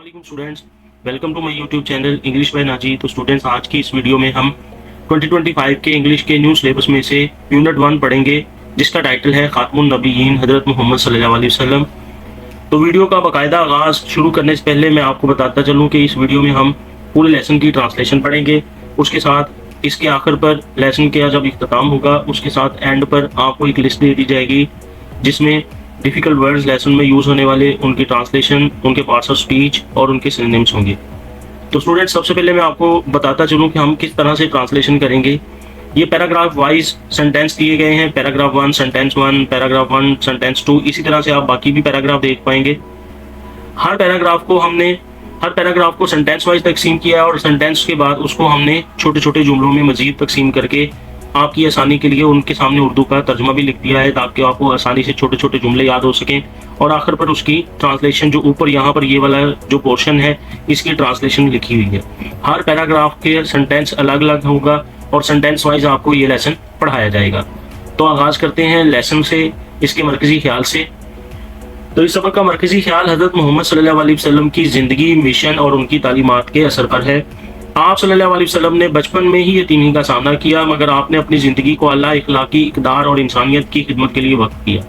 अस्सलाम students, welcome to my YouTube channel English by Naji. तो students, आज की इस वीडियो में हम 2025 के इंग्लिश के न्यू सिलेबस में से यूनिट 1 पढ़ेंगे, जिसका टाइटल है खातमुन नबीयीन हज़रत मोहम्मद सल्लल्लाहु अलैहि वसल्लम। तो वीडियो का बाकायदा आगाज़ शुरू करने से पहले मैं आपको बताता चलूँ कि इस वीडियो में हम पूरे लेसन की ट्रांसलेशन पढ़ेंगे। उसके साथ इसके आखिर पर लेसन का जब इख्तिताम होगा, उसके साथ एंड पर आपको एक लिस्ट दे दी जाएगी जिसमें डिफ़िकल्ट वर्ड्स लेसन में यूज़ होने वाले, उनकी ट्रांसलेशन, उनके पार्ट्स ऑफ स्पीच और उनके सिनोनिम्स होंगे। तो स्टूडेंट, सबसे पहले मैं आपको बताता चलूँ कि हम किस तरह से ट्रांसलेशन करेंगे। ये पैराग्राफ वाइज सेंटेंस दिए गए हैं, पैराग्राफ 1 सेंटेंस 1, पैराग्राफ 1 सेंटेंस 2, इसी तरह से आप बाकी भी पैराग्राफ देख पाएंगे। हर पैराग्राफ को सेंटेंस वाइज तकसीम किया है और सेंटेंस के बाद उसको हमने छोटे छोटे जुमलों में मजीद तकसीम करके आपकी आसानी के लिए उनके सामने उर्दू का तर्जुमा भी लिख दिया है, ताकि आपको आसानी से छोटे छोटे जुमले याद हो सकें। और आखिर पर उसकी ट्रांसलेशन, जो ऊपर यहाँ पर ये वाला जो पोर्शन है, इसकी ट्रांसलेशन लिखी हुई है। हर पैराग्राफ के सेंटेंस अलग अलग होगा और सेंटेंस वाइज आपको ये लेसन पढ़ाया जाएगा। तो आगाज़ करते हैं लेसन से, इसके मरकज़ी ख्याल से। तो इस सबक का मरकज़ी ख्याल हज़रत मोहम्मद सल्लल्लाहु अलैहि वसल्लम की ज़िंदगी, मिशन और उनकी तालीमात के असर पर है। आप सल्लल्लाहु अलैहि वसल्लम ने बचपन में ही यतीमी का सामना किया, मगर आपने अपनी ज़िंदगी को अल्लाह, इखलाकी इक़दार और इंसानियत की खिदमत के लिए वक्फ किया।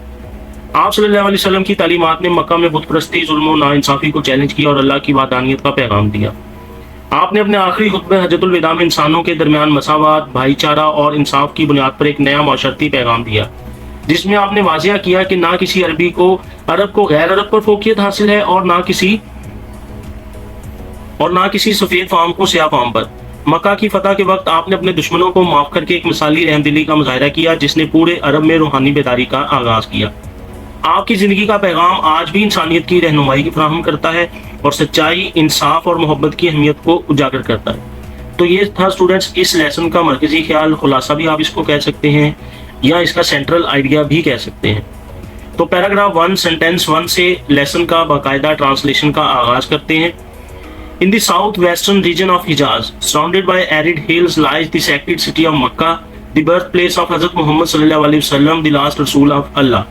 आप सल्लल्लाहु अलैहि वसल्लम की तालीमात ने मक्का में बुतपरस्ती, जुल्म और नाइंसाफ़ी को चैलेंज किया और अल्लाह की वाहदानियत का पैगाम दिया। आपने अपने आखिरी खुतबे हज्जतुल विदा में इंसानों के दरमियान मसावत, भाईचारा और इंसाफ की बुनियाद पर एक नया माशरती पैगाम दिया, जिसमें आपने वाज़िया किया कि ना किसी अरब को गैर अरब पर फोकियत हासिल है और ना किसी सफ़ेद फाम को स्याह फाम पर। मक्का की फतह के वक्त आपने अपने दुश्मनों को माफ़ करके एक मिसाली रहमदिली का मुजाहिरा किया, जिसने पूरे अरब में रूहानी बेदारी का आगाज़ किया। आपकी ज़िंदगी का पैगाम आज भी इंसानियत की रहनुमाई की फराहम करता है और सच्चाई, इंसाफ और मोहब्बत की अहमियत को उजागर करता है। तो ये था स्टूडेंट्स इस लेसन का मरकज़ी ख्याल, खुलासा भी आप इसको कह सकते हैं या इसका सेंट्रल आइडिया भी कह सकते हैं। तो पैराग्राफ 1 सेंटेंस 1 से लेसन का बाकायदा ट्रांसलेशन का आगाज़ करते हैं। In the southwestern region of Hijaz, surrounded by arid hills, lies the sacred city of Makkah, the birthplace of Hazrat Muhammad sallallahu alaihi wasallam, the last Rasul of Allah.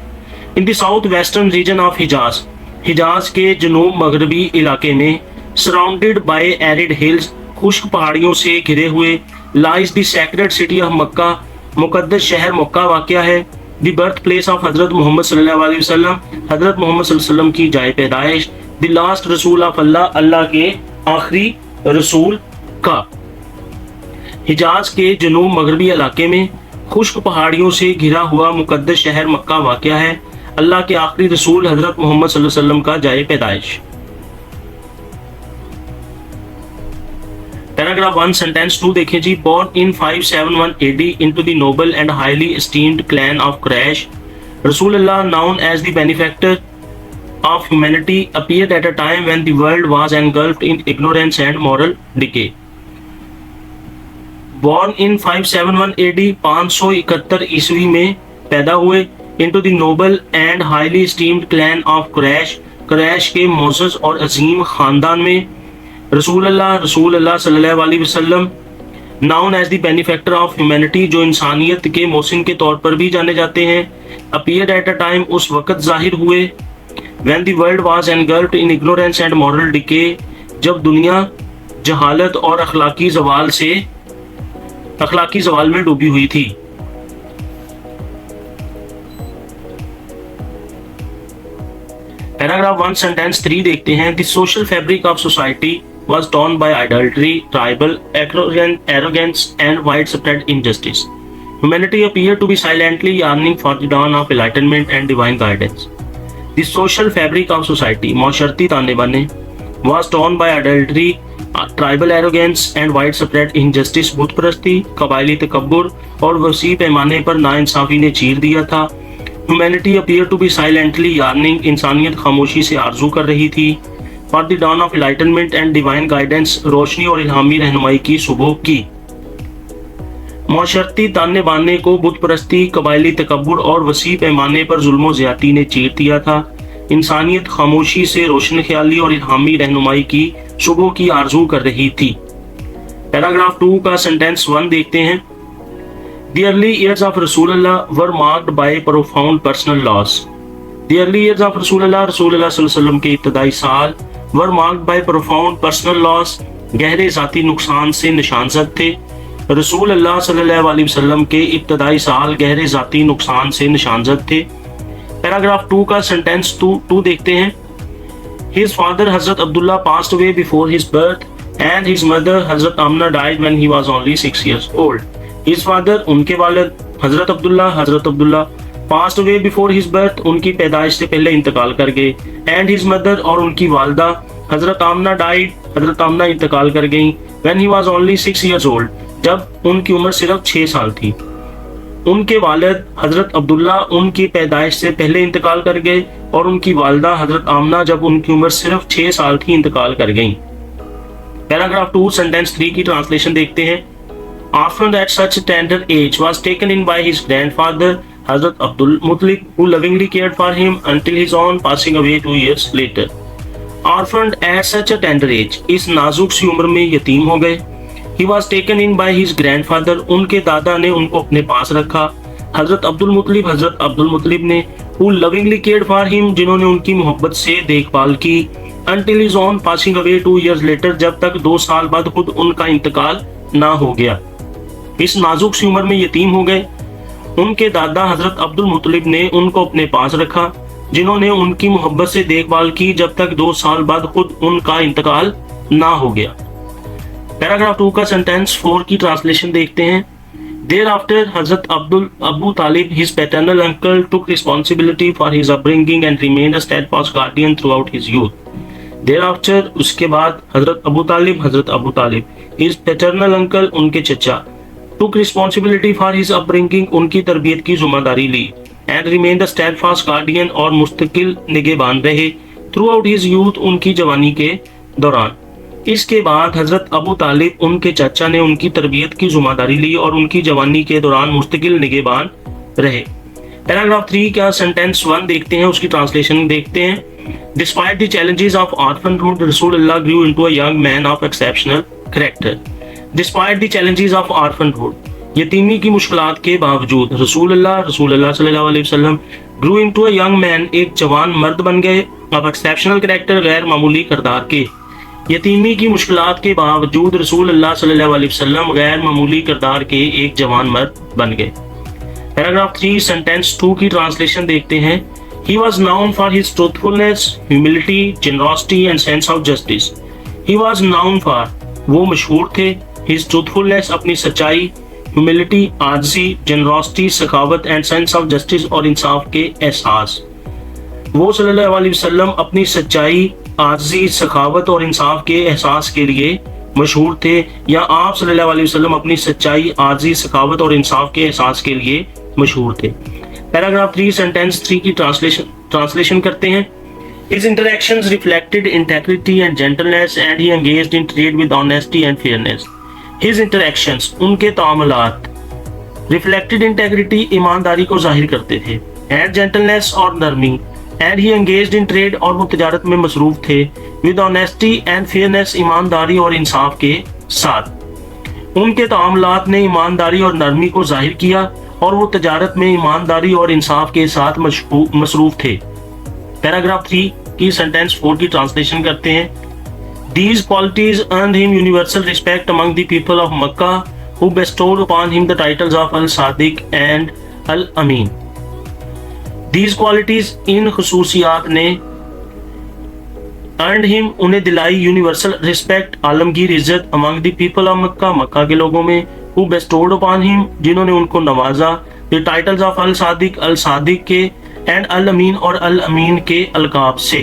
In the southwestern region of Hijaz, हिजाज के जनूब मगरबी इलाके में, surrounded by arid hills, खुश्क पहाड़ियों से घिरे हुए, lies the sacred city of Makkah, मुकद्दस शहर मक्का वाक़या है। The birthplace of हज़रत मोहम्मद सल्लल्लाहु अलैहि वसल्लम, हज़रत मोहम्मद सल्लल्लाहु अलैहि वसल्लम की जाए पैदाइश। The last रसूल ऑफ अल्लाह, अल्लाह के आखिरी रसूल का। हिजाज के जनूब मगरबी इलाके में खुश्क पहाड़ियों से घिरा हुआ मुकद्दस शहर मक्का वाक़या है। अल्लाह के आखिरी रसूल हज़रत मोहम्मद सल्लल्लाहु अलैहि वसल्लम का जाए पैदाइश। पैराग्राफ 1 सेंटेंस 2 देखें जी। Born in 571 AD into the noble and highly esteemed clan of Quraysh, Rasulullah, known as the benefactor of humanity, appeared at a time when the world was engulfed in ignorance and moral decay. Born in 571 AD 571 ईस्वी में पैदा हुए। into the noble and highly esteemed clan of Quraysh, Quraish के मोअज़्ज़ज़ और अजीम खानदान में। रसूलुल्लाह सल्लल्लाहु अलैहि वसल्लम, known as the benefactor of humanity, जो इंसानियत के मोहसिन के तौर पर भी जाने जाते हैं। अपीयर्ड एट अ टाइम, उस वक़्त ज़ाहिर हुए। When the world was engulfed in ignorance and moral decay, जब दुनिया जहालत और अखलाकी ज़वाल में डूबी हुई थी। पैराग्राफ 1 सेंटेंस 3 देखते हैं। The social fabric of society was torn by adultery, tribal arrogance and widespread injustice. Humanity appeared to be silently yearning for the dawn of enlightenment and divine guidance. The social fabric of society, माशरती ताने बाने, was torn by adultery, tribal arrogance and widespread injustice, बुतपरस्ती, कबायली तकब्बुर और वसी पैमाने पर नाइंसाफी ने चीर दिया था। Humanity appeared to be silently yearning, इंसानियत खामोशी से आरजू कर रही थी। For the dawn of enlightenment and divine guidance, रोशनी और इल्हामी रहनुमाई की सुबह की। माशरती ताने बाने को बुतपरस्ती, कबायली तकब्बुर और वसी पैमाने पर जुल्म ज़्यादती ने चीर दिया था। इंसानियत खामोशी से रोशन ख्याली और इल्हामी रहनुमाई की सुबह की आरजू कर रही थी। पैराग्राफ 2 का सेंटेंस 1 देखते हैं। The early years of Rasulullah were marked by profound personal loss. The early years of Rasulullah सल्लल्लाहु अलैहि वसल्लम के इब्तदाई साल were marked by profound personal loss, गहरे ذاتی نقصان سے نشان زد تھے. رسول اللہ صلی اللہ علیہ وسلم کے ابتدائی سال گہرے ذاتی نقصان سے نشان زد تھے. پیراگراف 2 کا سینٹینس 2 دیکھتے ہیں. His father Hazrat Abdullah passed away before his birth and his mother Hazrat Amna died when he was only 6 years old. His father ان کے والد حضرت عبداللہ passed away before his birth ان کی پیدائش سے پہلے انتقال کر گئے. And his mother اور ان کی والدہ حضرت آمنہ died حضرت آمنہ انتقال کر گئیں when he was only 6 years old جب ان کی عمر صرف 6 سال تھی. ان کے والد حضرت عبداللہ ان کی پیدائش سے پہلے انتقال کر گئے اور ان کی والدہ حضرت آمنہ جب ان کی عمر صرف 6 سال تھی انتقال کر گئیں. پیراگراف 2 سینٹینس 3 کی ٹرانسلیشن دیکھتے ہیں. Orphaned at such a tender age was taken in by his grandfather Hazrat Abdul Muttalib who lovingly cared for him until his own passing away 2 years later. Orphaned at such a tender age اس نازک سی عمر میں یتیم ہو گئے. He was taken in by his grandfather ان کے دادا نے ان کو اپنے پاس رکھا. حضرت عبد المطلب نے who lovingly cared for him جنہوں نے ان کی محبت سے دیکھ بھال کی. Until his own passing away 2 years later جب تک 2 سال بعد خود ان کا انتقال نہ ہو گیا. اس نازک سی عمر میں یتیم ہو گئے. ان کے دادا حضرت عبد المطلب نے ان کو اپنے پاس رکھا جنہوں نے ان کی محبت سے دیکھ بھال کی جب تک 2 سال بعد خود ان کا انتقال نہ ہو گیا. پیراگراف 2 کا سینٹینس 4 کی ٹرانسلیشن دیکھتے ہیں. Thereafter Hazrat Abu Talib, his paternal uncle, took responsibility for his upbringing and remained a steadfast guardian throughout his youth. Thereafter اس کے بعد حضرت ابو طالب his paternal uncle ان کے چچا took responsibility for his upbringing ان کی تربیت کی ذمہ داری لی and remained a steadfast guardian اور مستقل نگہبان رہے throughout his youth ان کی جوانی کے دوران. اس کے بعد حضرت ابو طالب ان کے چچا نے ان کی تربیت کی ذمہ داری لی اور ان کی جوانی کے دوران مستقل نگہبان رہے. پیراگراف 3 کا سینٹینس 1 دیکھتے ہیں, اس کی ٹرانسلیشن دیکھتے ہیں. Despite the challenges of orphanhood, Rasulullah grew into a young man of exceptional character. Despite the challenges of orphanhood, یتیمی کی مشکلات کے باوجود رسول اللہ صلی اللہ علیہ وسلم grew into a young man ایک جوان مرد بن گئے of exceptional character غیر معمولی کردار کے. یتیمی کی مشکلات کے باوجود رسول اللہ صلی اللہ علیہ وسلم غیر معمولی کردار کے ایک جوان مرد بن گئے. پیراگراف 3 سینٹینس 2 کی ٹرانسلیشن دیکھتے ہیں. He was known for his truthfulness, humility, generosity and sense of justice. He was known for وہ مشہور تھے his truthfulness اپنی سچائی, humility عاجزی, generosity سخاوت and sense of justice اور انصاف کے احساس. وہ صلی اللہ علیہ وسلم اپنی سچائی, عاجزی, سخاوت اور انصاف کے احساس کے لیے مشہور تھے, یا آپ صلی اللہ علیہ وسلم اپنی سچائی, عاجزی, سخاوت اور انصاف کے احساس کے لیے مشہور تھے. پیراگراف 3 سینٹینس 3 کی ٹرانسلیشن کرتے ہیں. His interactions reflected integrity and gentleness and he engaged in trade with honesty and fairness. His interactions ان کے تعاملات reflected integrity ایمانداری کو ظاہر کرتے تھے, and gentleness اور نرمی, and he engaged in trade اور وہ تجارت میں مصروف تھے, with honesty and fairness ایمانداری اور انصاف کے ساتھ. ان کے تعاملات نے ایمانداری اور نرمی کو ظاہر کیا اور وہ تجارت میں ایمانداری اور انصاف کے ساتھ مصروف تھے. پیراگراف 3 کی سینٹینس 4 کی ٹرانسلیشن کرتے ہیں. These qualities earned him universal respect among the people of Makkah who bestowed upon him the titles of Al-Sadiq and Al-Amin. These qualities ان خصوصیات نے earned him انہیں دلائی universal respect عالمگیر عزت among the people of Makkah مکہ کے لوگوں میں, who bestowed upon him جنہوں نے ان کو نوازا, the titles of Al-Sadiq الصادق کے and Al-Amin اور Al-Amin کے القاب سے.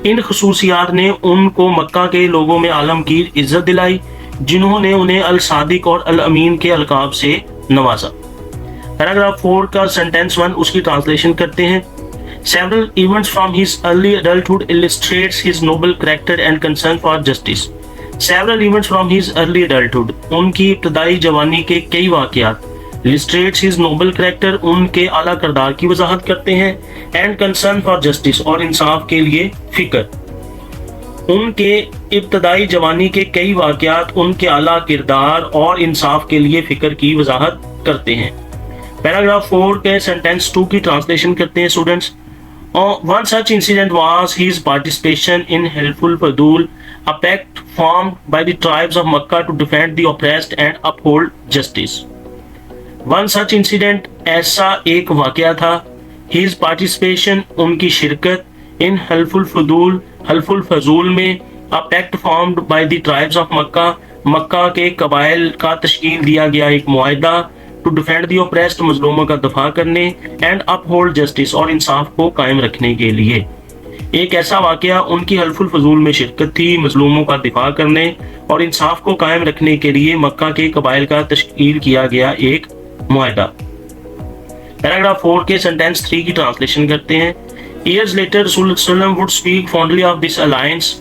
ان خصوصیات نے ان کو مکہ کے لوگوں میں عالمگیر عزت دلائی جنہوں نے انہیں الصادق اور الامین کے القاب سے نوازا. پیراگراف 4 کا سینٹینس 1 اس کی ٹرانسلیشن کرتے ہیں. Several events from his early adulthood illustrates his noble character and concern for justice. Several events from his early adulthood ان کی ابتدائی جوانی کے کئی واقعات illustrates his noble character ان کے اعلیٰ کردار کی وضاحت کرتے ہیں, and concern for justice اور انصاف کے لیے فکر. ان کے ابتدائی جوانی کے کئی واقعات ان کے اعلیٰ کردار اور انصاف کے لیے فکر کی وضاحت کرتے ہیں. پیراگراف 4 کے سینٹینس 2 کی ٹرانسلیشن کرتے ہیں students. One such incident was his participation in Hilful Fadul, a pact formed by the tribes of Makkah to defend the oppressed and uphold justice. One such incident, ऐसा एक वाक़या था, his participation, उनकी शिरकत, in Hilful Fadul में, a pact formed by the tribes of Makkah, मक्का के कबाइल का तश्कील दिया गया एक मुआहिदा, टू डिफेंड दी ऑप्रेस्ड, मजलूमों का दफा करने, एंड अपहोल्ड जस्टिस, और इंसाफ को कायम रखने के लिए। एक ऐसा वाकया, उनकी हल्फुल फजूल में शिरकत थी, मजलूमों का दिफा करने और इंसाफ को कायम रखने के लिए मक्का के कबाइल का तश्कील किया गया एक मुआहिदा। पैराग्राफ 4 के सेंटेंस 3 की ट्रांसलेशन करते हैं। Years later, Rasulullah would speak fondly of this alliance,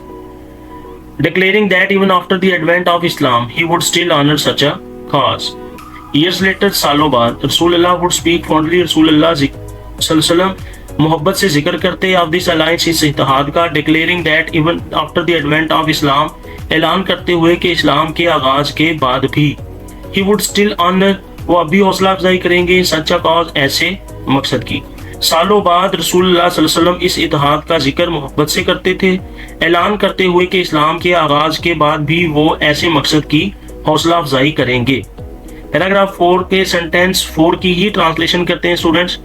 declaring that even after the advent of Islam, he would still honor such a cause. Years later, सालों बाद, Rasulullah would speak fondly, Rasulullah सल्लल्लाहु मोहब्बत से जिक्र करते of this alliance, इस इत्तेहाद का, declaring that even after the advent of Islam, ऐलान करते हुए कि इस्लाम के आगाज के बाद भी, he would still honor, वो अभी हौसला अफजाई करेंगे, सच्चा कॉज, ऐसे मकसद की। सालों बाद रसूलुल्लाह सल्लल्लाहु अलैहि वसल्लम इस इत्तेहाद का जिक्र मोहब्बत से करते थे, ऐलान करते हुए कि इस्लाम के आगाज के बाद भी वो ऐसे मकसद की हौसला अफजाई करेंगे। पैराग्राफ 4 के सेंटेंस 4 की ही ट्रांसलेशन करते हैं students.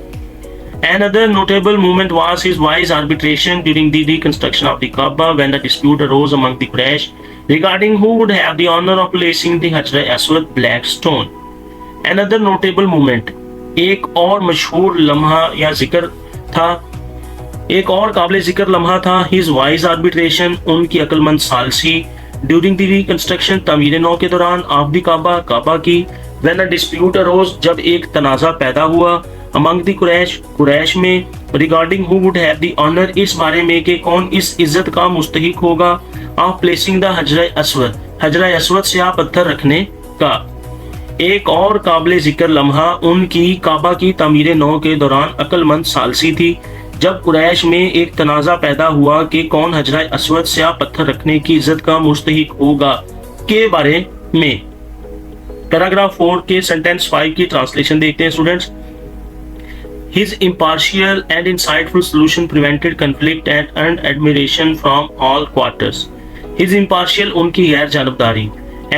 Another notable movement was his wise arbitration during the reconstruction of the Kaaba, when the dispute arose among the Quraysh regarding who would have the honor of placing the Hajar Aswad black stone. Another notable movement, एक और मशहूर लम्हा या जिक्र था, एक और काबिल जिक्र लम्हा था, his wise arbitration, उनकी अक्लमंद सालसी, during the reconstruction, तामीर नौ के दौरान, of the Kaaba, काबा की, when a dispute arose, जब एक तनाज़ा पैदा हुआ, among the कुरैश में, regarding who would have the honor, इस बारे में कि कौन इस इज्जत का मुस्तहिक होगा, of placing the हजर अस्वद, हजर अस्वद स्याह पत्थर रखने का। एक और काबिल जिक्र लम्हा उनकी काबा की तामीर नौ के दौरान अक्लमंद सालसी थी, जब कुरैश में एक तनाज़ा पैदा हुआ कि कौन हजर अस्वद स्याह पत्थर रखने की इज्जत का मुस्तहिक होगा के बारे में। पैराग्राफ 4 के सेंटेंस 5 की ट्रांसलेशन देखते हैं students. His impartial and insightful solution prevented conflict and earned admiration from all quarters. His impartial, उनकी गैर जानबदारी,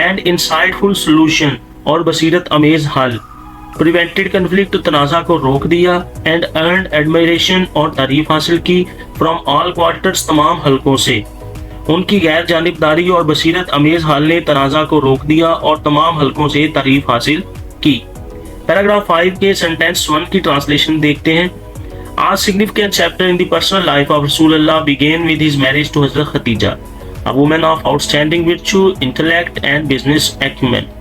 and insightful solution, और बसीरत अमेज हल, prevented conflict, तनाज़ा को रोक दिया, and earned admiration, और तारीफ हासिल की, from all quarters, तमाम हलकों से। उनकी गैर जानबदारी और बसीरत अमेज हल ने तनाज़ा को रोक दिया और तमाम हलकों से तारीफ हासिल की। पैराग्राफ 5 के सेंटेंस 1 की ट्रांसलेशन देखते हैं। A significant chapter in the personal life of Rasulullah began with his marriage to Hazrat Khadija, a woman of outstanding virtue, intellect and business acumen.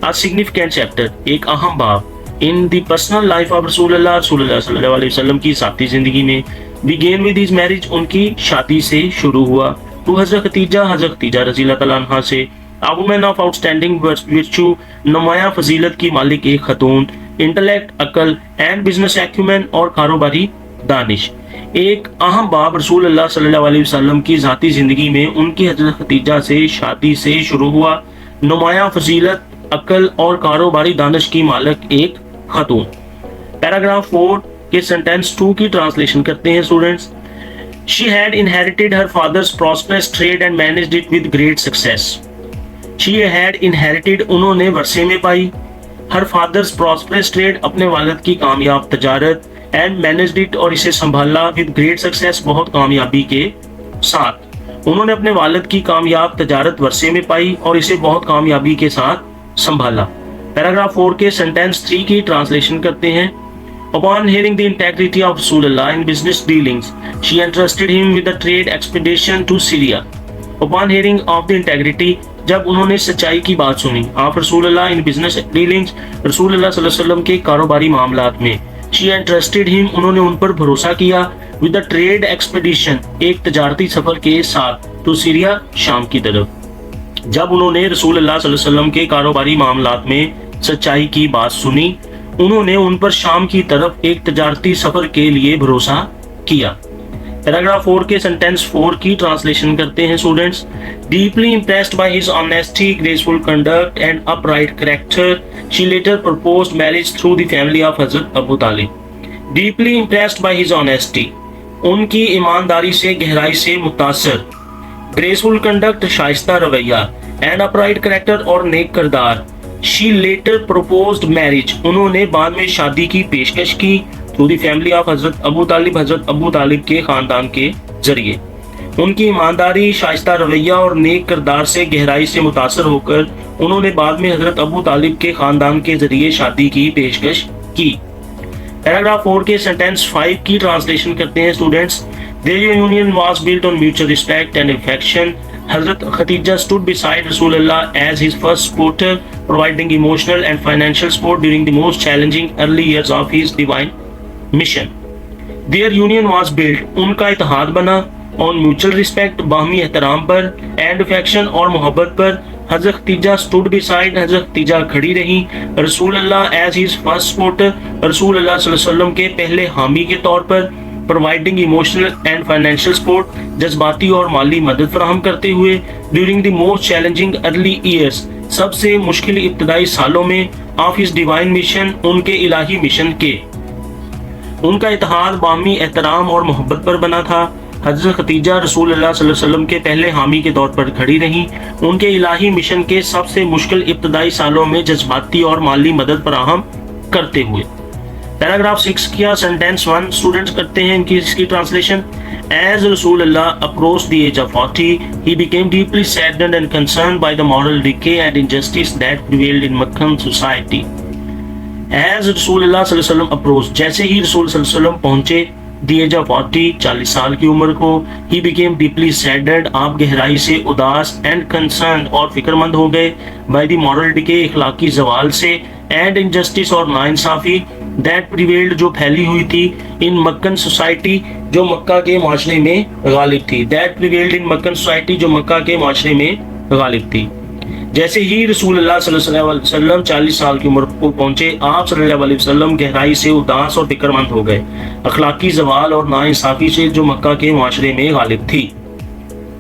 A significant chapter, एक अहम बाब, in the personal life of Rasulullah, Rasulullah सल्लल्लाहु अलैहि वसल्लम की ज़ाती जिंदगी में, began with his marriage, उनकी शादी से शुरू हुआ, to हज़रत खदीजा, हज़रत खदीजा रज़ी अल्लाह तआला अन्हा से, a woman of outstanding virtue, नुमाया फजीलत की मालिक एक खतून, इंटेलेक्ट अकल, एंड बिजनेस एक्यूमेन, और कारोबारी दानिश। एक अहम बाब रसूलुल्लाह सल्लल्लाहु अलैहि वसल्लम की ज़ाती ज़िंदगी में उनकी हज़रत खदीजा से शादी से शुरू हुआ, नुमाया फजीलत, अकल और कारोबारी दानिश की मालिक एक खतून। पैराग्राफ 4 के सेंटेंस 2 की ट्रांसलेशन करते हैं students. She had inherited her father's prosperous trade and managed it with great success. She had inherited, उन्होंने वर्षे में पाई, her father's prosperous trade, अपने वालिद की कामयाब तजारत, and managed it, और इसे संभाला, with great success, बहुत कामयाबी के साथ। उन्होंने अपने वालिद की कामयाब तजारत वर्षे में पाई और इसे बहुत कामयाबी के साथ संभाला। पैराग्राफ 4 के सेंटेंस 3 की ट्रांसलेशन करते हैं। Upon hearing the integrity of Rasulullah in business dealings, she entrusted him with a trade expedition to Syria. Upon hearing of the integrity, जब उन्होंने सच्चाई की बात सुनी, आप रसूलुल्लाह इन बिजनेस डीलिंग्स, रसूलुल्लाह सल्लल्लाहु अलैहि वसल्लम के कारोबारी मामलात में, शी एंट्रस्टेड हिम, उन्होंने उन पर भरोसा किया, विद द ट्रेड एक्सपेडिशन, एक तजारती सफर के साथ, टू सीरिया, शाम की तरफ। जब उन्होंने रसूलुल्लाह सल्लल्लाहु अलैहि वसल्लम के कारोबारी मामलात में सच्चाई की बात सुनी, उन्होंने उन पर शाम की तरफ एक तजारती सफर के लिए भरोसा किया। पैराग्राफ 4 के सेंटेंस 4 की ट्रांसलेशन करते हैं students. Deeply impressed by his honesty, graceful conduct and upright character, she later proposed marriage through the family of Hazrat Abu Talib. Deeply impressed by his honesty, उनकी ईमानदारी से गहराई से मुतासर, ग्रेसफुल कंडक्ट शाइस्ता रवैया, एंड अपराइट करेक्टर और नेक किरदार। She letter proposed marriage, उन्होंने बाद में शादी की पेशकश की थ्रू द फैमिली ऑफ हजरत अबू तालिब के खानदान के जरिए। उनकी ईमानदारी, शाइस्ता रवैया और नेक किरदार से गहराई से मुतासर होकर उन्होंने बाद में हजरत अबू तालिब के खानदान के जरिए शादी की पेशकश की। पैराग्राफ 4 के सेंटेंस 5 की ट्रांसलेशन करते हैं students. Their union was built on mutual respect and affection. Hazrat Khatija stood beside Rasulullah as his first supporter, providing emotional and financial support during the most challenging early years of his divine mission. Their union was built, उनका इत्तेहाद बना, on mutual respect, बाहमी एहतराम पर, and affection और मोहब्बत पर। हज़रत Khadija stood beside, हज़रत Khadija खड़ी रही, रसूलुल्लाह as his first supporter, रसूलुल्लाह सल्लल्लाहु अलैहि वसल्लम के पहले हामी के तौर पर, providing emotional and financial support, जज्बाती और माली मदद फराहम करते हुए, during the most challenging early years, सबसे मुश्किल इब्तदाई सालों में, ऑफ हिज डिवाइन मिशन, उनके इलाही मिशन के। उनका इत्तेहाद बाहमी एहतराम और मोहब्बत पर बना था। हज़रत खतीजा रसूलुल्लाह सल्लल्लाहु अलैहि वसल्लम के पहले हामी के तौर पर खड़ी रहीं, उनके इलाही मिशन के सबसे मुश्किल इब्तदाई सालों में जज्बाती और माली मदद फराहम करते हुए। पैराग्राफ 6 किया सेंटेंस 1 स्टूडेंट्स करते हैं इसकी translation. As Rasulullah approached the age of 40, he became deeply saddened and concerned by the moral decay and injustice that prevailed in Meccan society. As Rasulullah sallallahu alaihi wasallam approached, जैसे ही रसूल सल्लल्लाहु अलैहि वसल्लम पहुंचे the age of 40, 40 साल की उम्र को, he became deeply saddened, आप गहराई से उदास, and concerned और फिक्रमंद हो गए, by the moral decay, इखलाकी जवाल से, and injustice और नाइंसाफी that prevailed, जो फैली हुई थी, in मक्कन सोसाइटी, जो मक्का के माशरे में गालिब थी। that prevailed in मक्कन सोसाइटी, जो मक्का के माशरे में गालिब थी। जैसे ही रसूलुल्लाह सल्लल्लाहु अलैहि वसल्लम 40 साल की उम्र को पहुंचे, आप सल्लल्लाहु अलैहि वसल्लम गहराई से उदास और फिक्रमंद हो गए, अखलाकी जवाल और नाइंसाफी से जो मक्का के माशरे में गालिब थी।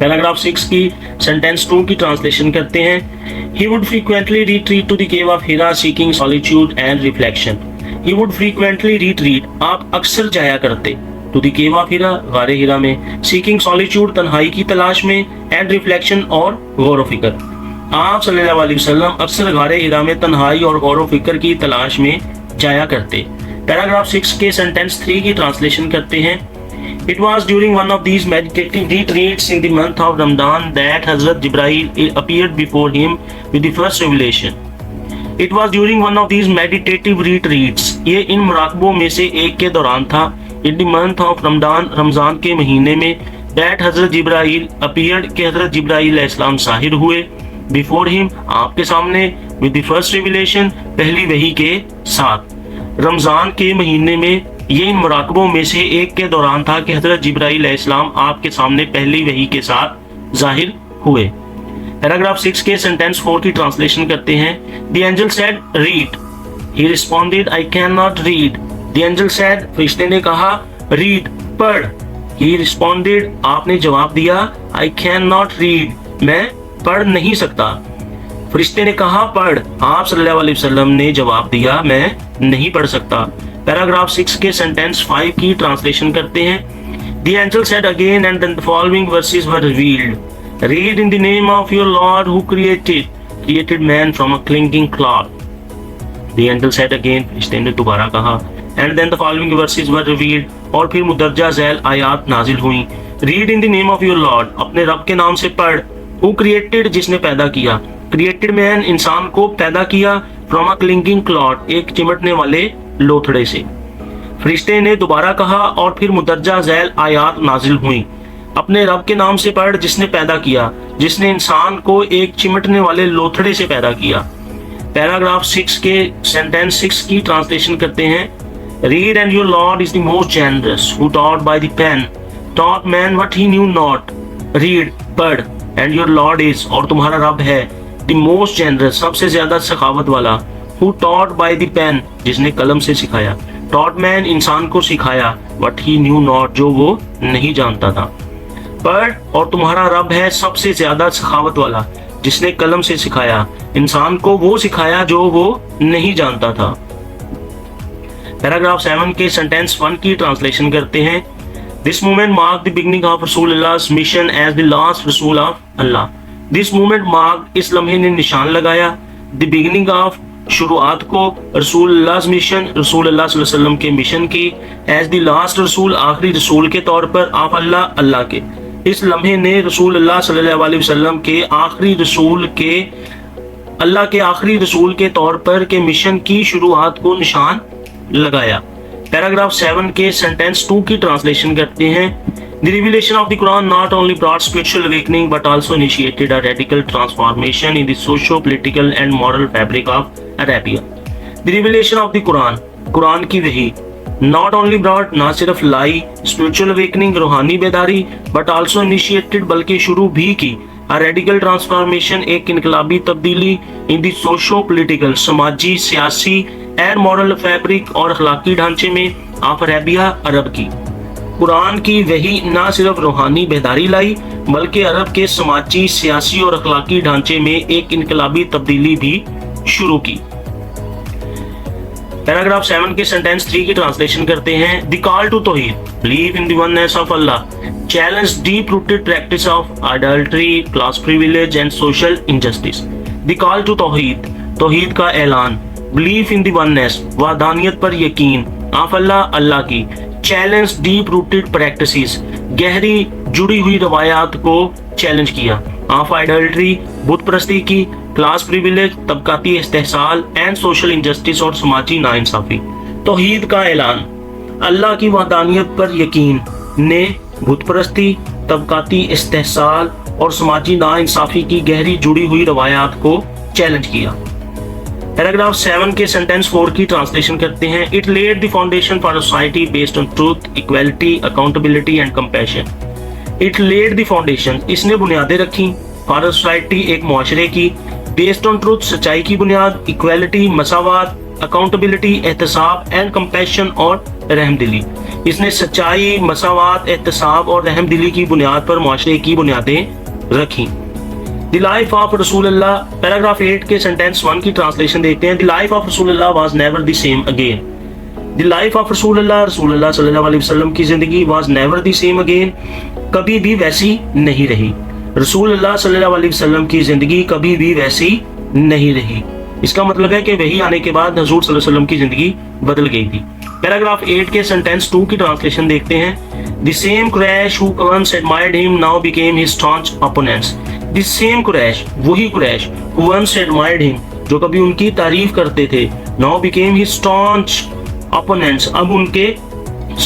पैराग्राफ 6 की सेंटेंस 2 की ट्रांसलेशन करते हैं। He would frequently retreat to the cave of Hira seeking solitude and reflection. He would frequently retreat, आप अक्सर जाया करते, to the cave of Hira, गारे हिरा में, seeking solitude, तन्हाई की तलाश में, and reflection और गौर व फिक्र। आप सल्लल्लाहु अलैहि वसल्लम अक्सर गारे हिरा में तन्हाई और गौर व फिक्र की तलाश में जाया करते। पैराग्राफ 6 के सेंटेंस 3 की ट्रांसलेशन करते हैं। It was during one of these meditative retreats in the month of Ramadan that Hazrat Jibreel appeared before him with the first revelation. It was during one of these meditative retreats, ये इन मुराकबों में से एक के दौरान था, in the month of Ramadan, Ramzan के महीने में, that Hazrat Jibreel appeared, कि हजरत जिब्राइल अलैहिस्सलाम ज़ाहिर हुए, before him, आपके सामने, with the first revelation, पहली वही के साथ। रमजान के महीने में ये इन मुराकबों में से एक के दौरान था कि हजरत जिब्राइल अलैहिस्सलाम आपके सामने पहली वही के साथ ज़ाहिर हुए। पैराग्राफ 6 के सेंटेंस 4 की ट्रांसलेशन करते हैं। The angel said, read. He responded, I cannot read. The angel said, फरिश्ते ने कहा, read, पढ़। He responded, आपने जवाब दिया, I cannot read, मैं पढ़ नहीं सकता। फरिश्ते ने कहा, पढ़। आप सल्लल्लाहु अलैहि वसल्लम ने जवाब दिया, मैं नहीं पढ़ सकता। पैराग्राफ 6 के सेंटेंस 5 की ट्रांसलेशन करते हैं। The angel said again, and then the following verses were revealed. Read in the name of your Lord who created man from a clinging cloud. The angel said again, फरिश्ते ने दोबारा कहा, and then the following verses were revealed, और फिर मुदर्जा झैल आयात नाजिल हुई। Read in the name of your Lord, अपने रब के नाम से पढ़। Who created, जिसने पैदा किया। Created man, इंसान को पैदा किया। From a clinging cloud, एक चिमटने वाले लोथड़े से। फरिश्ते ने दोबारा कहा और फिर मुदर्जा झैल आयात नाजिल हुई। अपने रब के नाम से पढ़, जिसने पैदा किया, जिसने इंसान को एक चिमटने वाले लोथड़े से पैदा किया। पैराग्राफ 6 के सेंटेंस 6 की ट्रांसलेशन करते हैं। Read, and your Lord is the most generous, who taught by the pen, taught man what he knew not. Read, पढ़, and your Lord is, और तुम्हारा रब है, the most generous, सबसे ज्यादा सखावत वाला, who taught by the pen, जिसने कलम से सिखाया, taught man, इंसान को सिखाया, what he knew not, जो वो नहीं जानता था। पढ़, और तुम्हारा रब है सबसे ज्यादा सखावत वाला, जिसने कलम से सिखाया, इंसान को वो सिखाया जो वो नहीं जानता था। पैराग्राफ 7 के सेंटेंस 1 की ट्रांसलेशन करते हैं। This movement marked the beginning of Rasulullah's mission as the last Rasul of Allah. This movement marked, इस लम्हे ने निशान लगाया, the beginning of, शुरुआत को, रसूलुल्लाह's mission, रसूलुल्लाह सल्लल्लाहु अलैहि वसल्लम के मिशन की, as the last रसूल, आखिरी रसूल के तौर पर, आप अल्लाह के। इस लम्हे ने रसूलुल्लाह सल्लल्लाहु अलैहि वसल्लम के आखिरी रसूल के, अल्लाह के आखिरी रसूल के तौर पर के मिशन की शुरुआत को निशान लगाया। पैराग्राफ 7 के सेंटेंस 2 की ट्रांसलेशन करते हैं। The revelation of the Quran not only brought spiritual awakening but also initiated a radical transformation in the socio-political and moral fabric of Arabia. The revelation of the Quran, Quran की वही, not only brought, ना सिर्फ लाई, spiritual awakening, रूहानी बेदारी, but also initiated, बल्कि शुरू भी की, a radical transformation, एक इनकलाबी तब्दीली, in the socio-political, समाजी, सियासी and moral fabric और अखलाकी ढांचे में of Arabia, अरब की। कुरान की वही ना सिर्फ रूहानी बेदारी लाई, बल्कि अरब के समाजी, सियासी और अखलाकी ढांचे में एक इनकलाबी तब्दीली भी शुरू की। पैराग्राफ 7 के सेंटेंस 3 की ट्रांसलेशन करते हैं। द कॉल टू तौहीद, believe in the oneness of Allah, challenge deep rooted practice of idolatry, class privilege and social injustice. The call to तौहीद, तौहीद का ऐलान, बिलीव इन द वननेस, वहदानियत पर यकीन, ऑफ अल्लाह, अल्लाह की, चैलेंज डीप रूटेड प्रैक्टिसेस, गहरी जुड़ी हुई रवायात को चैलेंज किया, ऑफ आइडलट्री, बुत परस्ती की, क्लास प्रिविलेज, तबकाती इस्तेहसाल एंड सोशल इनजस्टिस और समाजी नाइंसाफी। तौहीद का ऐलान, अल्लाह की वहदानियत पर यकीन ने बुत परस्ती, तबकाती इस्तेहसाल और समाजी नाइंसाफी की गहरी जुड़ी हुई रवायात को चैलेंज किया। पैराग्राफ 7 के सेंटेंस 4 की ट्रांसलेशन करते हैं। It led the foundation for a society based on truth, equality, accountability and compassion. It led the foundation, इसने बुनियादें रखी, फॉर अ सोसाइटी, एक मुआशरे की, बेस्ड ऑन ट्रूथ, सच्चाई की बुनियाद, इक्वालिटी, मसावात, अकाउंटेबिलिटी, एहतसाब एंड कंपैशन और रहमदिली। इसने सच्चाई, मसावात, एहतसाब और रहमदिली की बुनियाद पर मुआशरे की बुनियादें रखी। The life of Rasulullah, paragraph 8 के सेंटेंस 1 की ट्रांसलेशन देखते हैं। The life of Rasulullah was never the same again. The life of Rasulullah, रसूलुल्लाह सल्लल्लाहु अलैहि वसल्लम की जिंदगी was never the same again, कभी भी वैसी नहीं रही। रसूलुल्लाह सल्लल्लाहु अलैहि वसल्लम की जिंदगी कभी भी वैसी नहीं रही। इसका मतलब है कि वही आने के बाद हजूर सल्लल्लाहु अलैहि वसल्लम की जिंदगी बदल गई थी। पैराग्राफ 8 के सेंटेंस 2 की ट्रांसलेशन देखते हैं। The same Quraysh who once admired him now became his staunch opponents. The same Quraysh, वही Quraysh, who once admired him, जो कभी उनकी तारीफ करते थे, now became his staunch opponents, अब उनके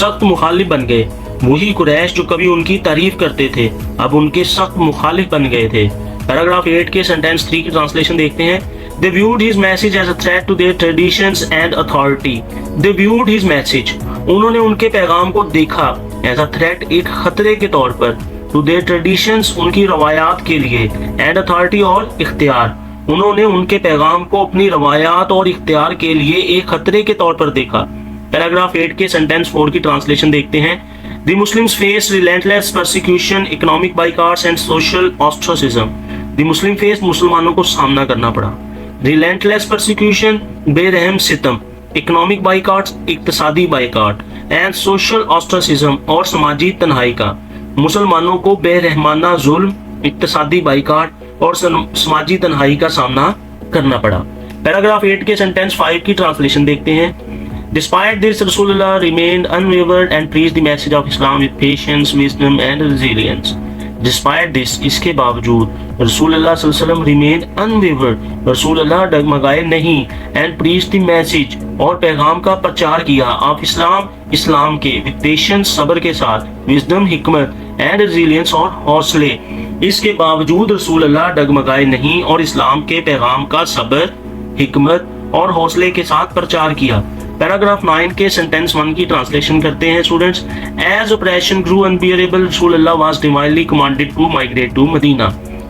सख्त मुखालिफ बन गए। वही कुरैश जो कभी उनकी तारीफ करते थे, अब उनके सख्त मुखालिफ बन गए थे। पैराग्राफ 8 के सेंटेंस 3 की ट्रांसलेशन देखते हैं। They viewed his message as a threat to their traditions and authority. They viewed his message, उन्होंने उनके पैगाम को देखा as a threat, एक खतरे के तौर पर, to their traditions, उनकी रवायात के लिए, and authority और इख्तियार, उन्होंने उनके पैगाम को अपनी रवायात और इख्तियार के लिए एक खतरे के तौर पर देखा। पैराग्राफ 8 के सेंटेंस 4 की ट्रांसलेशन देखते हैं। The Muslims faced relentless persecution, economic boycotts and social ostracism. The Muslim faced, मुसलमानों को सामना करना पड़ा। Relentless persecution, बेरहम सितम, economic boycotts, इक्तिसादी बाइकाट, and social ostracism, और समाजी तन्हाई का, मुसलमानों को बेरहमाना जुल्म, इक्तिसादी बाइकाट और समाजी तन्हाई का सामना करना पड़ा। पैराग्राफ 8 के सेंटेंस 5 की ट्रांसलेशन देखते हैं। Despite this, Rasulullah remained unwavered and preached the message of Islam with patience, wisdom and resilience. Despite this, इसके बावजूद रसूलुल्लाह सल्लल्लाहु अलैहि वसल्लम remained unwavered, रसूलुल्लाह डगमगाए नहीं, and preached the message, और पैगाम का प्रचार किया, ऑफ इस्लाम, इस्लाम के, with patience, सब्र के साथ, wisdom, हिकमत, and resilience, और हौसले। इसके बावजूद रसूलुल्लाह डगमगाए नहीं और इस्लाम के पैगाम का सब्र, हिकमत और हौसले के साथ प्रचार किया। पैराग्राफ 9 के सेंटेंस 1 की ट्रांसलेशन करते हैं students. As oppression grew unbearable, रसूलुल्लाह was divinely commanded to migrate to Madina.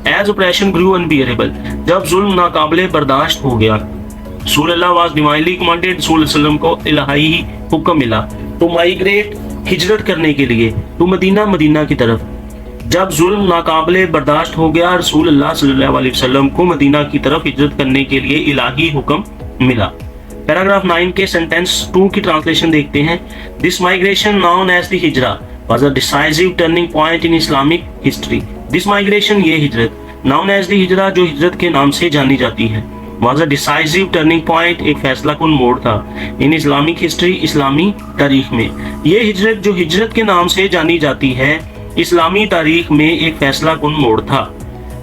As oppression grew unbearable, जब जुल्म नाकाबिले बर्दाश्त हो गया, रसूलुल्लाह वाज डिवाइनली कमांडेड, रसूल सल्लल्लाहु अलैहि वसल्लम को इलाही हुक्म मिला, टू माइग्रेट, हिजरत करने के लिए, टू मदीना, मदीना की तरफ। जब जुल्म नाकाबिले बर्दाश्त हो गया, रसूलुल्लाह सल्लल्लाहु अलैहि वसल्लम को मदीना की तरफ हिजरत करने के लिए इलाही हुक्म मिला। पैराग्राफ 9 के सेंटेंस 2 की ट्रांसलेशन देखते हैं। This migration known as the हिजरा was a decisive turning point in Islamic history. This migration, ये हिजरत, known as the हिजरा, जो हिजरत के नाम से जानी जाती है, was a decisive turning point, एक फैसला कुन मोड़ था, in Islamic history, इस्लामी तारीख में. ये हिजरत जो हिजरत के नाम से जानी जाती है, इस्लामी तारीख में एक फैसला कुन मोड़ था.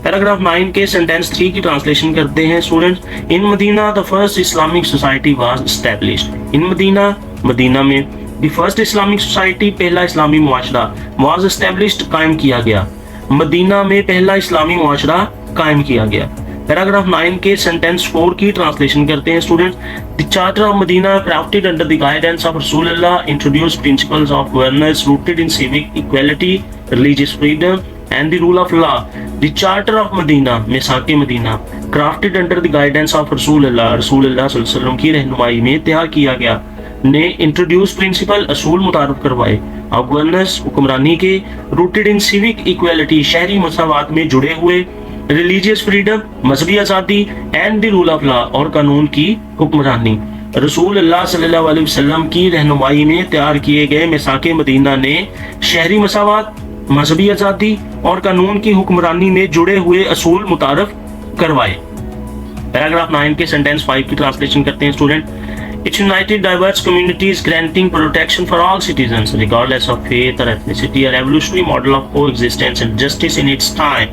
पैराग्राफ 9 के सेंटेंस 3 की ट्रांसलेशन करते हैं students. In Madina the first Islamic society was established. In Madina, Madina में द फर्स्ट इस्लामिक सोसाइटी, पहला इस्लामी मुआशरा, वाज एस्टैब्लिश्ड, कायम किया गया. मदीना में पहला इस्लामी मुआशरा कायम किया गया. पैराग्राफ 9 के सेंटेंस 4 की ट्रांसलेशन करते हैं students. The charter of Medina crafted under the guidance of रसूलुल्लाह introduced principles of governance rooted in civic equality, religious freedom and the rule of law. The Charter of Medina, मिसाक Medina, crafted under the guidance of रसूलुल्लाह, रसूलुल्लाह सल्लल्लाहु अलैहि वसल्लम की रहनुमाई में तैयार किया गया, ने इंट्रोड्यूस प्रिंसिपल, असूल मुतारफ करवाए, ऑफ गवर्नेंस, हुक्मरानी के, रूटेड इन सिविक इक्वालिटी, शहरी मसावात में जुड़े हुए, रिलीजियस फ्रीडम, मजहबी आज़ादी, and the rule of law, और कानून की हुक्मरानी. रसूलुल्लाह सल्लल्लाहु अलैहि वसल्लम की रहनुमाई में तैयार किए गए मिसाक मदीना ने शहरी मसावात, मजहबी आज़ादी और कानून की हुक्मरानी में जुड़े हुए असूल मुतारफ करवाए. पैराग्राफ 9 के सेंटेंस 5 की ट्रांसलेशन करते हैं student. It united diverse communities, granting protection for all citizens regardless of faith or ethnicity, a revolutionary model of coexistence and justice in its time.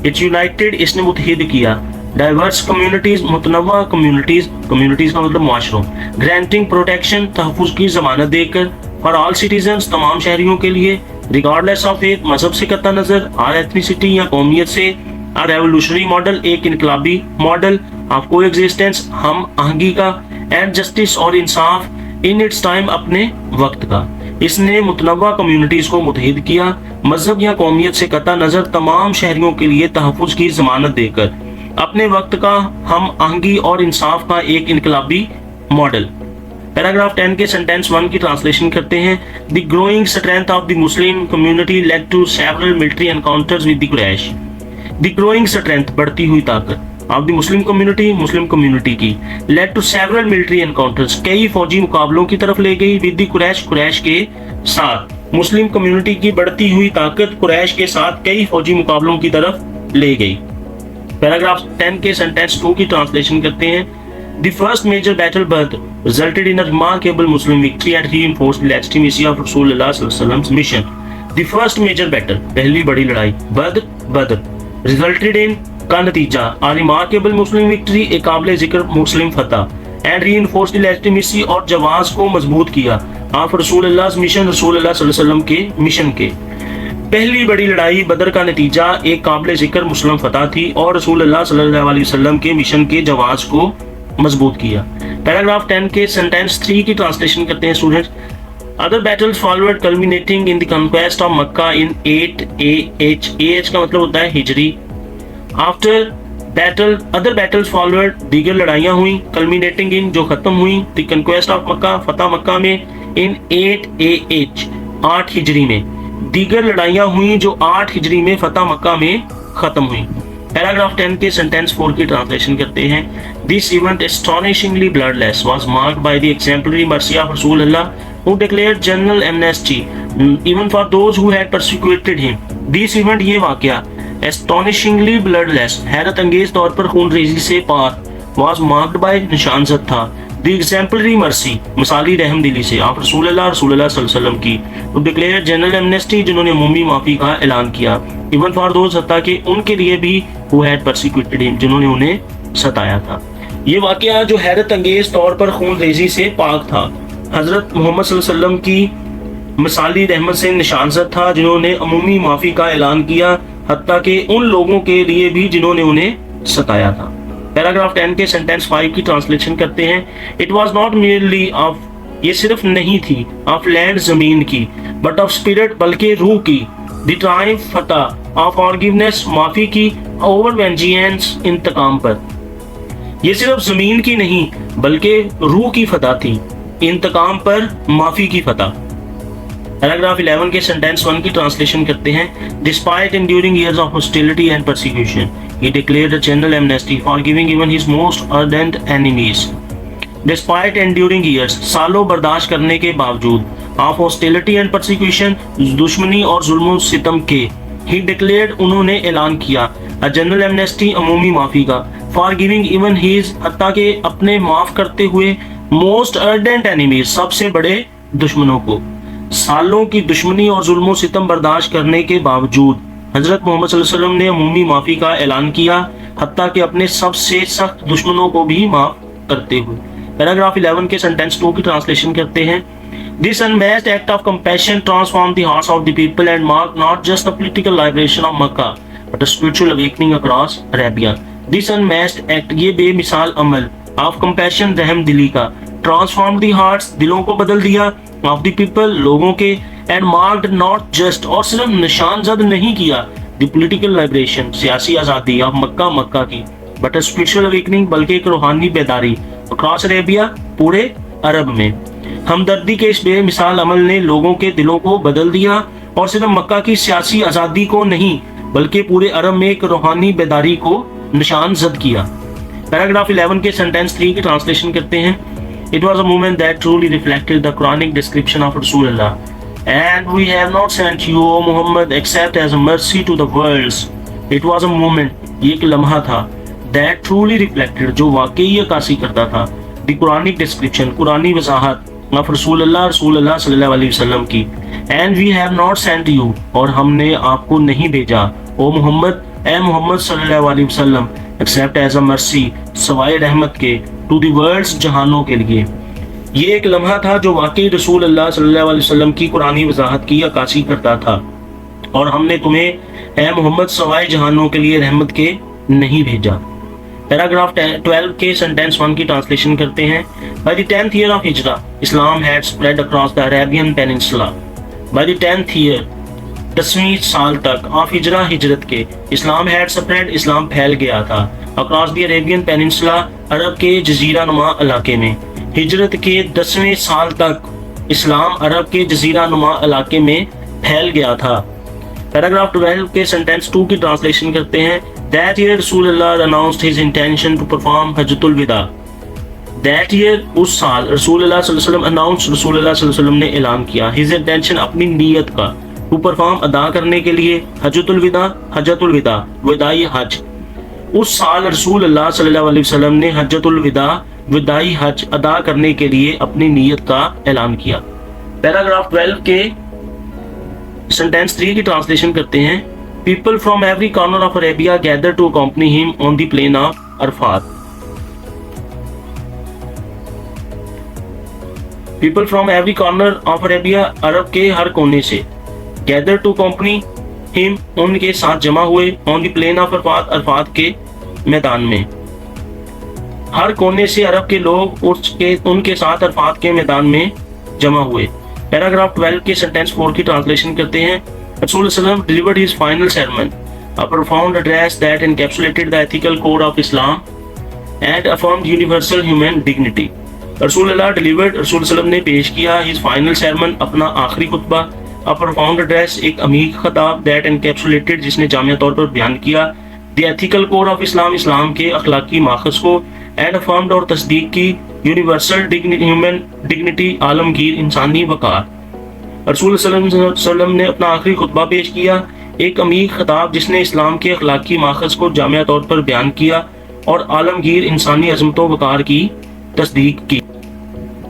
It united, इसने मुत्तहिद किया, diverse communities, मुतनव्वा communities, communities का मतलब मुआशरों, granting protection, तहफ़्फ़ुज़ की ज़मानत देकर, for all citizens, तमाम शहरियों के लिए, regardless of faith, मजहब से कत्ता नजर, or ethnicity या कौमियत से, a revolutionary model, एक इनकलाबी मॉडल, of coexistence, हम आहंगी का, and justice और इंसाफ, in its time, अपने वक्त का. इसने मुतनव्वा कम्युनिटीज को मुत्तहिद किया, मजहब या कौमियत से कत्ता नजर तमाम शहरियों के लिए तहफ़्फ़ुज़ की ज़मानत देकर, अपने वक्त का, हम आहंगी और इंसाफ का एक इनकलाबी मॉडल. पैराग्राफ 10 के सेंटेंस 1 की ट्रांसलेशन करते हैं. The growing strength of the Muslim community led to several military encounters with the Quraysh. The growing strength, बढ़ती हुई ताकत, of the Muslim community, Muslim community की, led to several military encounters, कई फौजी मुकाबलों की तरफ ले गई, विद द कुरैश, कुरैश के साथ. मुस्लिम कम्युनिटी की बढ़ती हुई ताकत कुरैश के साथ कई फौजी मुकाबलों की तरफ ले गई. पैराग्राफ 10 के सेंटेंस 2 की ट्रांसलेशन करते हैं. The first major battle Badr resulted in a remarkable Muslim victory and reinforced the legitimacy of Rasulullah sallallahu alaihi wasallam's mission. The first major battle, पहली बड़ी लड़ाई, बद्र, resulted in का नतीजा, a remarkable Muslim victory, एक काबिल जिक्र मुस्लिम फतह, and reinforced the legitimacy, और जवाज को मजबूत किया, of Rasulullah's mission, रसूलुल्लाह सल्लल्लाहु अलैहि वसल्लम के मिशन के. पहली बड़ी लड़ाई बदर का नतीजा एक काबिल जिक्र मुस्लिम फतह थी और रसूलुल्लाह सल्लल्लाहु अलैहि वसल्लम के मिशन के जवाज को मजबूत किया. पैराग्राफ 10 के सेंटेंस 3 की ट्रांसलेशन करते हैं students. Other battles followed culminating in the conquest of Mecca in 8 AH का मतलब होता है हिजरी. After battle, other battles followed, दीगर लड़ाइयां हुई, कल्मिनेटिंग इन, जो खत्म हुई, द कंक्वेस्ट ऑफ मक्का, फतह मक्का में, इन 8 AH 8 हिजरी में, दीगर लड़ाइयां हुई जो 8 हिजरी में फतह मक्का में खत्म हुई. पैराग्राफ 10 के सेंटेंस 4 की ट्रांसलेशन करते हैं. This event, astonishingly bloodless, was marked by the exemplary mercy of Rasulullah, who declared general amnesty even for those who had persecuted him. This event, ये वाकया, astonishingly bloodless, हैरत अंगेज तौर पर खून रेजी से पार, was marked by, निशानजद था, the exemplary mercy, मिसाली रहम दिली से, आप रसूलुल्लाह सल्लल्लाहु अलैहि वसल्लम की, to declare general amnesty, जिन्होंने उमूमी माफी का ऐलान किया, even for those, हत्ता कि उनके लिए भी, who had persecuted him, जिन्होंने उन्हें सताया था. ये वाकया जो हैरत अंगेज तौर पर खून रेजी से पाक था, हजरत मोहम्मद सल्लल्लाहु अलैहि वसल्लम की मिसाली रहमत से निशानजद था, जिन्होंने अमूमी माफी का ऐलान किया, हत्ता कि उन लोगों के लिए भी जिन्होंने उन्हें सताया था. पैराग्राफ 10 के सेंटेंस 5 की ट्रांसलेशन करते हैं. It was not merely of, ये सिर्फ नहीं थी, ऑफ लैंड जमीन की, बट ऑफ स्पिरिट, बल्कि रूह की, द ट्रायम्फ फतह, ऑफ फॉरगिवनेस, माफी की, ओवर वेंजियंस, इंतकाम पर. ये सिर्फ जमीन की नहीं बल्कि रूह की फतह थी, इंतकाम पर माफी की फतह. पैराग्राफ 11 के सेंटेंस 1 की ट्रांसलेशन करते हैं. Despite enduring years of hostility and persecution, he declared a general amnesty, forgiving even his most ardent enemies. Despite enduring years, सालों बर्दाश्त करने के बावजूद, ऑफ हॉस्टिलिटी एंड परसिक्यूशन, दुश्मनी और जुल्म सितम के। ही डिक्लेयर्ड, उन्होंने ऐलान किया, अ जनरल एमनेस्टी, अमूमी माफी का, फॉर गिविंग इवन हिज, हत्ता के अपने माफ करते हुए, मोस्ट अर्डेंट एनिमीज, सबसे बड़े दुश्मनों को। सालों की दुश्मनी और जुल्म सितम बर्दाश्त करने के बावजूद हजरत मोहम्मद सल्लल्लाहु अलैहि वसल्लम ने अमूमी माफी का ऐलान किया, हत्ता के अपने सबसे सख्त दुश्मनों को भी माफ करते हुए। पैराग्राफ 11 के सेंटेंस 2 की ट्रांसलेशन करते हैं। This unmatched act of compassion transformed the hearts of the people and marked not just the political liberation of Makkah, but a spiritual awakening across Arabia. This unmatched act, ये बेमिसाल अमल, of compassion, रहम दिली का, transformed the hearts, दिलों को बदल दिया, of the people, लोगों के, and marked not just, और सिर्फ निशान जद नहीं किया, the political liberation, सियासी आज़ादी of मक्का, मक्का की, but a spiritual awakening, बल्कि एक रूहानी बेदारी, across Arabia, पूरे अरब में। हमदर्दी के इस बेमिसाल अमल ने लोगों के दिलों को बदल दिया और सिर्फ मक्का की सियासी आज़ादी को नहीं बल्कि पूरे अरब में एक रूहानी बेदारी को निशान जद किया। पैराग्राफ 11 के सेंटेंस 3 की ट्रांसलेशन करते हैं। It was a moment that truly reflected the Quranic description of Rasulullah, and we have not sent you, O Muhammad, except as a mercy to the worlds. It was a moment, ये एक लम्हा था, that truly reflected, जो वाकई अक्कासी करता था, the Quranic description, Kurani Wajahat of रसूलुल्लाह सल्लल्लाहु अलैहि वसल्लम की, and we have not sent you, और हमने आपको नहीं भेजा, ओ मोहम्मद, ए मोहम्मद सल्लल्लाहु अलैहि वसल्लम, except as a mercy, सवाए रहमत के, to the worlds, जहानों के लिए। ये एक लम्हा था जो वाकई रसूलुल्लाह सल्लल्लाहु अलैहि वसल्लम की कुरानी वजाहत की अक्कासी करता था, और हमने तुम्हें ए मोहम्मद सवाए जहानों के लिए रहमत के नहीं भेजा। पैराग्राफ 12 के सेंटेंस 1 की ट्रांसलेशन करते हैं। By the 10th year of Hijra, Islam had spread across the Arabian Peninsula. By the 10th year, 10वीं साल तक, of Hijra, हिजरत के, Islam had spread, इस्लाम फैल गया था, across the Arabian Peninsula, अरब के जजीरा नुमा इलाके में। हिजरत के 10वें साल तक इस्लाम अरब के जजीरा नुमा इलाके में फैल गया था। पैराग्राफ 12 के सेंटेंस 2 की ट्रांसलेशन करते हैं। That year Rasulullah announced his intention to perform Hujjatul विदा। That year, उस साल, रसूलुल्लाह सल्लल्लाहु अलैहि वसल्लम announced, रसूलुल्लाह सल्लल्लाहु अलैहि वसल्लम ने ऐलान किया, his intention, अपनी नीयत का, to perform, अदा करने के लिए, हज्जतुल विदा, विदाई हज। उस साल रसूलुल्लाह सल्लल्लाहु अलैहि वसल्लम ने हज्जतुल विदा, विदाई हज अदा करने के लिए अपनी नीयत का ऐलान किया। पैराग्राफ 12 के सेंटेंस 3 की ट्रांसलेशन करते हैं। People from every corner of Arabia gathered to accompany him on the plain of Arafat. People from every corner of Arabia, अरब के हर कोने से, gathered to accompany him, उनके साथ जमा हुए, on the plain of Arafat, Arfat के मैदान में। हर कोने से अरब के लोग उनके साथ अरफात के मैदान में जमा हुए। पैराग्राफ 12 के सेंटेंस 4 की ट्रांसलेशन करते हैं। Rasulullah delivered his final sermon, a profound address that encapsulated the ethical code of Islam and affirmed universal human dignity. Rasulullah ने पेश किया his final sermon, अपना आखिरी खुतबा, a profound address, एक अमीर खताब, that encapsulated, जिसने जामिया तौर पर बयान किया, the ethical code of Islam, इस्लाम के अखलाकी माखज़ को, and affirmed, और तस्दीक की, universal human dignity, आलमगीर इंसानी वक़ार। रसूल सल्लल्लाहु अलैहि वसल्लम ने अपना आखिरी खुतबा पेश किया, एक अमीर खताब जिसने इस्लाम के अखलाकी माखज़ को जामिया तौर पर बयान किया और आलमगीर इंसानी अज़मतों वक़ार की तस्दीक की।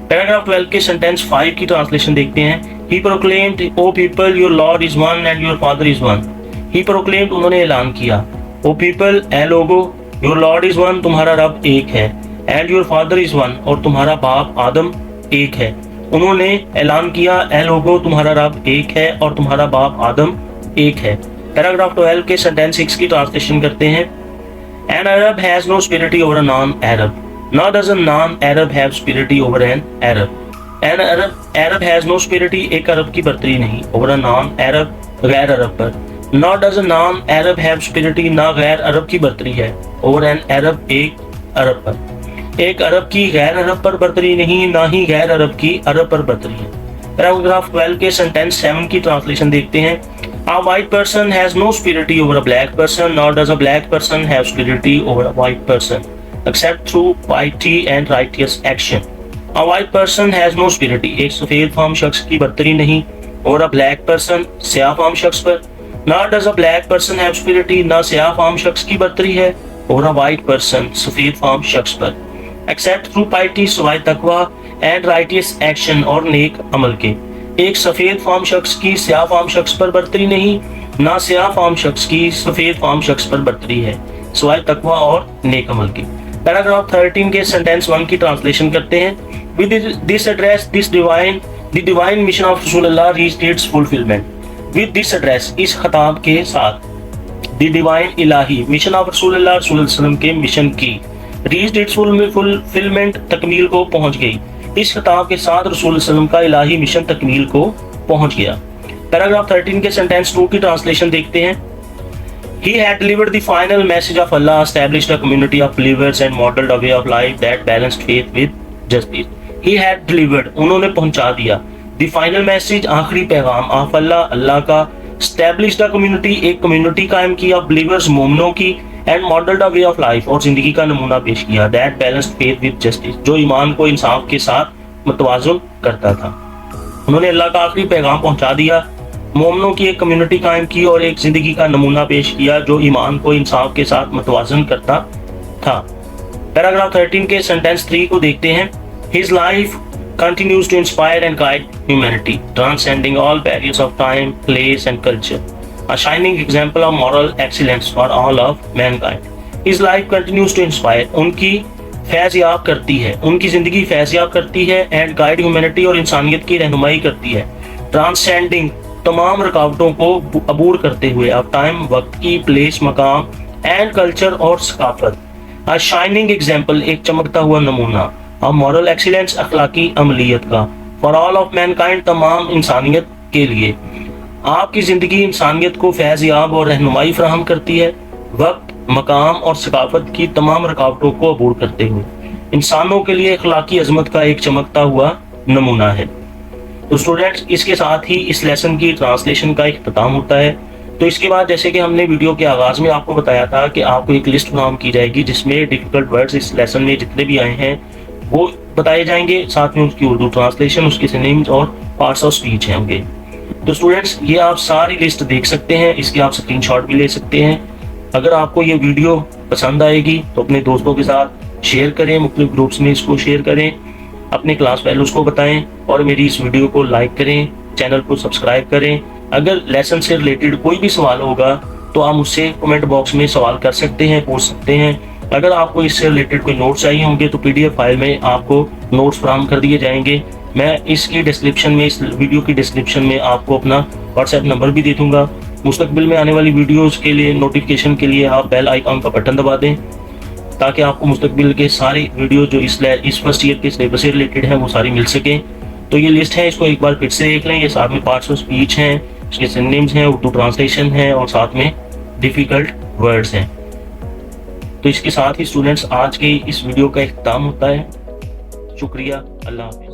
पैराग्राफ 12 के सेंटेंस 5 की ट्रांसलेशन देखते हैं। He proclaimed, O people, your Lord is one and your Father is one. He proclaimed, उन्होंने ऐलान किया, O people, A logo, your Lord is one, तुम्हारा रब एक है, and your Father is one, और तुम्हारा बाप आदम एक है। उन्होंने ऐलान किया, ए लोगो, तुम्हारा रब एक है और तुम्हारा बाप आदम एक है। पैराग्राफ 12 के सेंटेंस 6 की ट्रांसलेशन करते हैं। An Arab has no superiority over a non-Arab. Nor does a non-Arab have superiority over an Arab. An Arab has no superiority, एक अरब की बर्तरी नहीं, over a non-Arab, गैर अरब पर। Nor does a non-Arab have superiority, ना गैर अरब की बर्तरी है, over an Arab, एक अरब पर। एक अरब की गैर अरब पर बर्तरी नहीं, ना ही गैर अरब की अरब पर बर्तरी है। पैराग्राफ 12 के सेंटेंस 7 की ट्रांसलेशन देखते हैं। A white person has no superiority over a black person, nor does a black person have superiority over a white person, except through piety and righteous action. A white person has no superiority, एक सफेद form शख्स की बर्तरी नहीं, और a black person, स्याह form शख्स पर। Nor does a black person have superiority, ना स्याह फाम शख्स की बर्तरी है, और a white person, सफेद फाम शख्स पर। Except through piety, सवाए तकवा and righteous action, और नेक अमल के। एक सफेद फाम शख्स की स्याह फाम शख्स पर बर्तरी नहीं, ना स्याह फाम शख्स की सफेद फाम शख्स पर बर्तरी है, सवाए तकवा और नेक अमल की। पैराग्राफ 13 के सेंटेंस 1 की ट्रांसलेशन करते हैं। With this address, the divine mission of Rasulullah reached its fulfillment. With this address, इस खताब के साथ, the divine Ilahi mission of Rasulullah, रसूल सल्लम के मिशन की, reached its fulfillment, तकमील को पहुंच गई। इस खताब के साथ रसूल सल्लम का इलाही मिशन तकमील को पहुंच गया। पैराग्राफ 13 के सेंटेंस 2 की ट्रांसलेशन देखते हैं। He had delivered the final message of Allah, established a community of believers and modeled a way of life that balanced faith with justice. He had delivered, उन्होंने पहुंचा दिया, the final message, आखिरी पैगाम, of Allah, अल्लाह का, established a community, एक community कायम किया, believers, मोमिनों की, and modeled a way of life, और जिंदगी का नमूना पेश किया, that balanced faith with justice, जो ईमान को इंसाफ के साथ मतवाजुन करता था। उन्होंने अल्लाह का आखिरी पैगाम पहुंचा दिया, मोमिनों की एक कम्युनिटी कायम की और एक जिंदगी का नमूना पेश किया जो ईमान को इंसाफ के साथ मतवाजन करता था। पैराग्राफ 13 के सेंटेंस 3 को देखते हैं। His life continues to inspire and guide humanity, transcending all barriers of time, place and culture, a shining example of moral excellence for all of mankind. His life continues to inspire, उनकी फैज़ याब करती है, उनकी जिंदगी फैज़ याब करती है, and guide humanity, और इंसानियत की रहनुमाई करती है, transcending, तमाम रुकावटों को अबूर करते हुए, अब टाइम, वक्त की, प्लेस, मकाम, एंड कल्चर और सकाफत, अ शाइनिंग एग्जाम्पल, एक चमकता हुआ नमूना, अ मॉरल एक्सीलेंस, अखलाकी अमलियत का, फॉर ऑल ऑफ मैनकाइंड, तमाम इंसानियत के लिए। आपकी ज़िंदगी इंसानियत को फैज़ याब और रहनुमाई फराहम करती है, वक्त, मकाम और सकाफत की तमाम रुकावटों को अबूर करते हुए इंसानों के लिए अखलाकी अजमत का एक चमकता हुआ नमूना है। तो स्टूडेंट्स, इसके साथ ही इस लेसन की ट्रांसलेशन का इख्तिताम होता है। तो इसके बाद, जैसे कि हमने वीडियो के आगाज़ में आपको बताया था कि आपको एक लिस्ट फराहम की जाएगी जिसमें डिफिकल्ट वर्ड्स इस लेसन में जितने भी आए हैं वो बताए जाएंगे, साथ में उसकी उर्दू ट्रांसलेशन, उसके सिनोनिम्स और पार्ट्स ऑफ स्पीच होंगे। तो स्टूडेंट्स, ये आप सारी लिस्ट देख सकते हैं, इसके आप स्क्रीनशॉट भी ले सकते हैं। अगर आपको ये वीडियो पसंद आएगी तो अपने दोस्तों के साथ शेयर करें, मुख्तलिफ ग्रुप्स में इसको शेयर करें, अपने क्लास फेलोज को बताएं और मेरी इस वीडियो को लाइक करें, चैनल को सब्सक्राइब करें। अगर लेसन से रिलेटेड कोई भी सवाल होगा तो आप मुझसे कमेंट बॉक्स में सवाल कर सकते हैं, पूछ सकते हैं। अगर आपको इससे रिलेटेड कोई नोट्स चाहिए होंगे तो PDF फाइल में आपको नोट्स फराहम कर दिए जाएंगे। मैं इसकी डिस्क्रिप्शन में, इस वीडियो की डिस्क्रिप्शन में आपको अपना व्हाट्सएप नंबर भी दे दूंगा। मुस्तकबिल में आने वाली वीडियोज़ के लिए नोटिफिकेशन के लिए आप बेल आइकॉन का बटन दबा दें ताकि आपको मुस्तकबिल के सारे वीडियो जो इस फर्स्ट ईयर के सिलेबस से रिलेटेड है वो सारी मिल सकें। तो ये लिस्ट है, इसको एक बार फिर से देख लें। ये साथ में पार्ट्स ऑफ स्पीच हैं, इसके सिनोनिम्स हैं, उर्दू ट्रांसलेशन है और साथ में डिफिकल्ट वर्ड्स हैं। तो इसके साथ ही स्टूडेंट्स, आज के इस वीडियो का इख्तिताम होता है। शुक्रिया, अल्लाह हाफ़िज़।